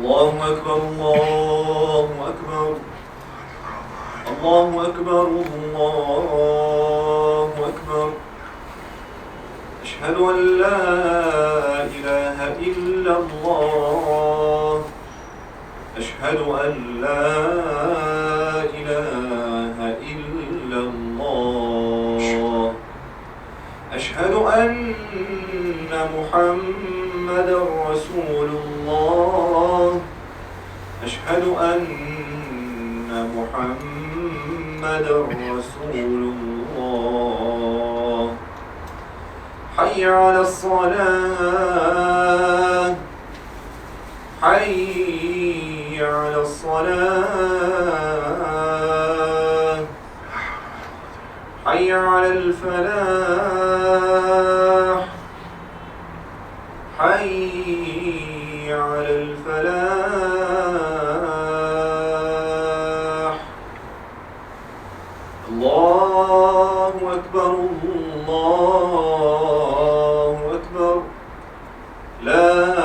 الله أكبر الله أكبر الله أكبر الله أكبر. أشهد أن لا إله إلا الله. أشهد أن لا إله إلا الله. أشهد أن محمدا رسول الله. أشهد أن محمدا رسول الله. حي على الصلاة. حي على الصلاة. حي على الفلاح. حي على الفلاح. الله أكبر الله أكبر. لا